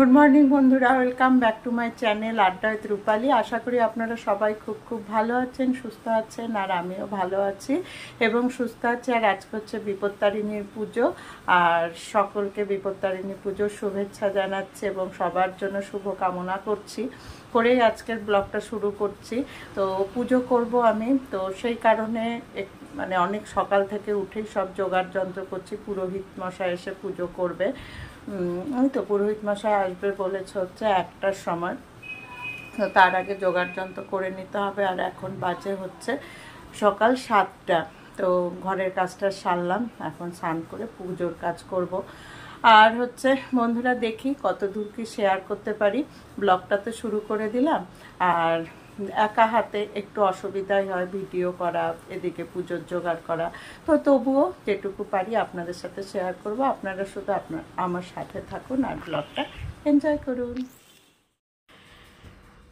Good morning বন্ধুরা, welcome back to my channel আড্ডা with রূপালী। আশা করি আপনারা সবাই খুব ভালো আছেন, সুস্থ আছেন, আর আমিও ভালো আছি এবং সুস্থ আছি। আর আজকে হচ্ছে বিপত্তারিণীর পুজো, আর সকলকে বিপত্তারিণী পুজোর শুভেচ্ছা জানাচ্ছি এবং সবার জন্য শুভ কামনা করেই আজকের ব্লগটা শুরু করছি। তো পুজো করব আমি, তো সেই কারণে মানে অনেক সকাল থেকে উঠেই সব জোগাড় যন্ত্র করছি। পুরোহিত মশাই এসে পুজো করবে, ওই তো পুরোহিত মশাই আসবে বলেছে হচ্ছে 1টার সময়, তো তার আগে জোগাড় যন্ত্র করে নিতে হবে। আর এখন বাজে হচ্ছে সকাল 7টা। তো ঘরের কাজটা সারলাম, এখন স্নান করে পুজোর কাজ করব। আর হচ্ছে বন্ধুরা, দেখি কত দূর কি শেয়ার করতে পারি। ব্লগটা তো শুরু করে দিলাম, আর একা হাতে একটু অসুবিধাই হয় ভিডিও করা, এদিকে পুজোর জোগাড় করা। তো তবুও যেটুকু পারি আপনাদের সাথে শেয়ার করব। আপনারা শুধু আমার সাথে থাকুন আর ব্লগটা এনজয় করুন।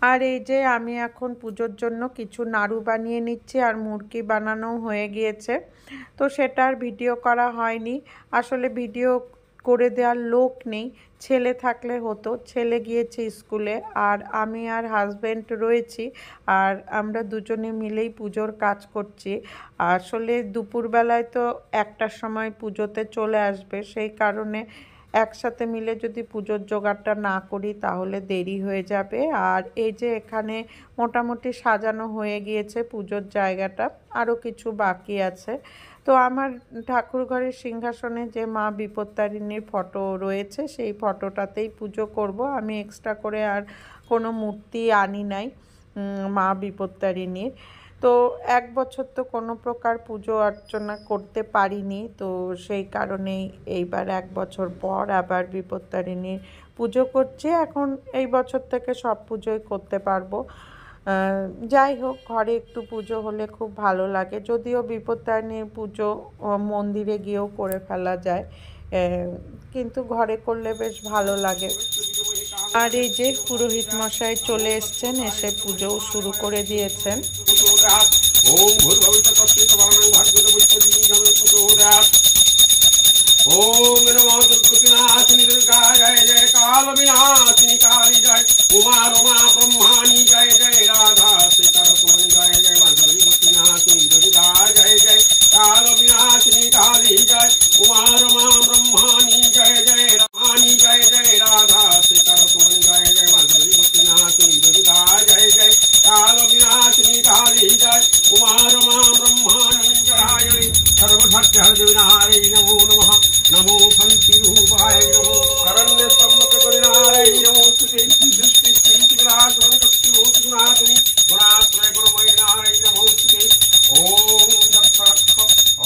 আর এই যে আমি এখন পুজোর জন্য কিছু নাড়ু বানিয়ে নিচ্ছি, আর মুরগি বানানো হয়ে গিয়েছে। তো সেটার ভিডিও করা হয়নি, আসলে ভিডিও করে দেওয়ার লোক নেই। ছেলে থাকলে হতো, ছেলে গিয়েছে স্কুলে, আর আমি আর হাজব্যান্ড রয়েছি, আর আমরা দুজনে মিলেই পুজোর কাজ করছি। আসলে দুপুরবেলায় তো 1টার সময় পুজোতে চলে আসবে, সেই কারণে একসাথে মিলে যদি পুজোর জোগাড়টা না করি তাহলে দেরি হয়ে যাবে। আর এই যে এখানে মোটামুটি সাজানো হয়ে গিয়েছে পুজোর জায়গাটা, আরও কিছু বাকি আছে। তো আমার ঠাকুরঘরের সিংহাসনে যে মা বিপত্তারিণীর ফটো রয়েছে, সেই ফটোটাতেই পুজো করব। আমি এক্সট্রা করে আর কোনো মূর্তি আনি নাই মা বিপত্তারিণীর। তো 1 বছর তো কোনো প্রকার পুজো অর্চনা করতে পারিনি, তো সেই কারণেই এইবার 1 বছর পর আবার বিপত্তারিণীর পুজো করছি। এখন এই বছর থেকে সব পুজোই করতে পারবো। যাই হোক, ঘরে একটু পুজো হলে খুব ভালো লাগে, যদিও বিপত্তারিণীর পুজো মন্দিরে গিয়েও করে ফেলা যায়, কিন্তু ঘরে করলে বেশ ভালো লাগে। আর এই যে পুরোহিত মশাই চলে এসছেন, এসে পুজোও শুরু করে দিয়েছেন। ओम नमो दुर्गतिनाशिनी दुर्गा जय जय काल विनाशिनी काली जय उमा रमा ब्रह्माणी जय जय राधा सीता रत्मनि जय जय माता दुर्गतिनाशिनी दुर्गा जय जय काल विनाशिनी काली जय उमा रमा ब्रह्माणी जय जय रमानी जय जय राधा सीता रत्मनि जय जय माता दुर्गतिनाशिनी दुर्गा जय जय काल विनाशिनी काली जय उमा रमा ब्रह्माणी जय सर्वभक्त हरविनाय नमो नमः नमो फंसी रूपाय नमो शरण्य स्तंभ गुरुनाराय नमो सुते दृष्टि स्थिति विराज शक्ति गुणात्मनि गुणाश्रय गुरुमय नाराय नमो सुते ओम दत्त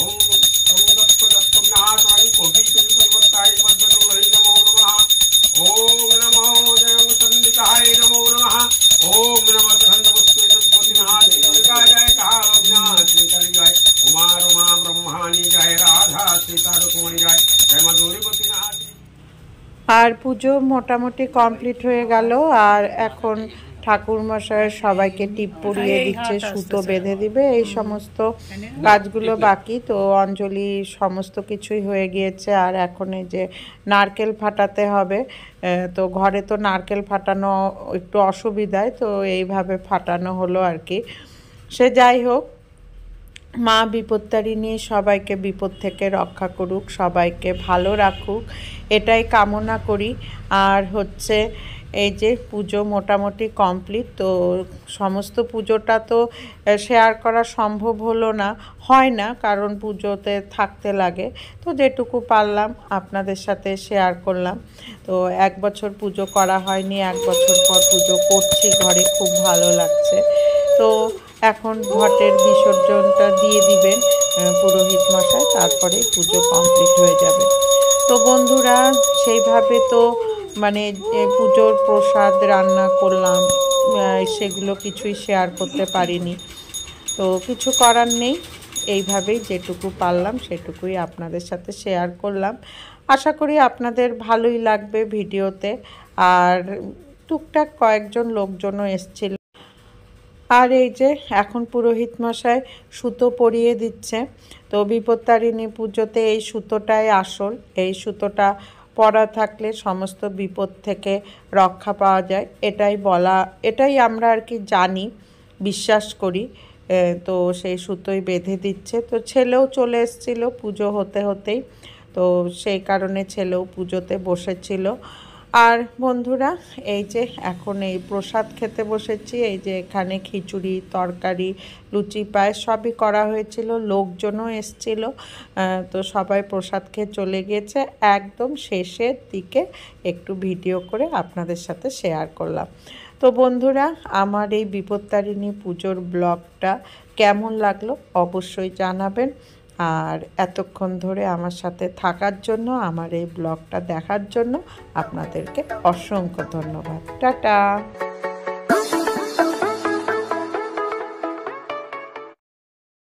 ओम दत्त दत्त नारायण कोटि परिवर्ताय मध्यलोय नमो नमः ओम नमो देव संदिताय नमो नमः ओम नमः धनवस्ते जगन्नाथ दुर्गा जय काल विनाश जय जय उमा रमा ब्रह्माणी जय राधा सीता रुक्मिणी जय जय माधुरी गोपीनाथ। আর পুজো মোটামুটি কমপ্লিট হয়ে গেল, আর এখন ঠাকুর মশাই সবাইকে টিপ পরিয়ে দিচ্ছে, সুতো বেঁধে দিবে, এই সমস্ত কাজগুলো বাকি। তো অঞ্জলি সমস্ত কিছুই হয়ে গিয়েছে, আর এখন এই যে নারকেল ফাটাতে হবে। তো ঘরে তো নারকেল ফাটানো একটু অসুবিধায়, তো এইভাবে ফাটানো হলো আর কি। সে যাই হোক, মা বিপত্তারিণী সবাইকে বিপদ থেকে রক্ষা করুক, সবাইকে ভালো রাখুক, এটাই কামনা করি। আর হচ্ছে এই যে পুজো মোটামুটি কমপ্লিট। তো সমস্ত পুজোটা তো শেয়ার করা সম্ভব হলো না, হয় না, কারণ পুজোতে থাকতে লাগে। তো যেটুকু পারলাম আপনাদের সাথে শেয়ার করলাম। তো 1 বছর পুজো করা হয়নি, 1 বছর পর পুজো করছি ঘরে, খুব ভালো লাগছে। তো এখন ঘটের বিসর্জনটা দিয়ে দিবেন পুরোহিত মশাই, তারপরে পুজো কমপ্লিট হয়ে যাবে। তো বন্ধুরা, সেইভাবে তো মানে পুজোর প্রসাদ রান্না করলাম, সেগুলো কিছুই শেয়ার করতে পারিনি। তো কিছু করার নেই, এইভাবেই যেটুকু পারলাম সেটুকুই আপনাদের সাথে শেয়ার করলাম। আশা করি আপনাদের ভালোই লাগবে ভিডিওতে। আর টুকটাক কয়েকজন লোকজনও এসেছিল। আর এই যে এখন পুরোহিত মশাই সুতো পরিয়ে দিচ্ছে। তো বিপত্তারিণী পুজোতে এই সুতোটাই আসল, এই সুতোটা পড়া থাকলে সমস্ত বিপদ থেকে রক্ষা পাওয়া যায়, এটাই আমরা আর কি জানি, বিশ্বাস করি। তো সেই সুতোই বেঁধে দিচ্ছে। তো ছেলেও চলে এসেছিলো পুজো হতে হতেই, তো সেই কারণে ছেলেও পুজোতে বসেছিল। আর বন্ধুরা, এই যে এখন এই প্রসাদ খেতে বসেছি। এই যে এখানে খিচুড়ি, তরকারি, লুচি, পায়েস সবই করা হয়েছিল, লোকজনও এসছিল। তো সবাই প্রসাদ খেয়ে চলে গিয়েছে। একদম শেষের দিকে একটু ভিডিও করে আপনাদের সাথে শেয়ার করলাম। তো বন্ধুরা, আমার এই বিপত্তারিণী পুজোর ব্লগটা কেমন লাগলো অবশ্যই জানাবেন। আর এতক্ষণ ধরে আমার সাথে থাকার জন্য, আমার এই ব্লগটা দেখার জন্য আপনাদেরকে অসংখ্য ধন্যবাদ। টাটা।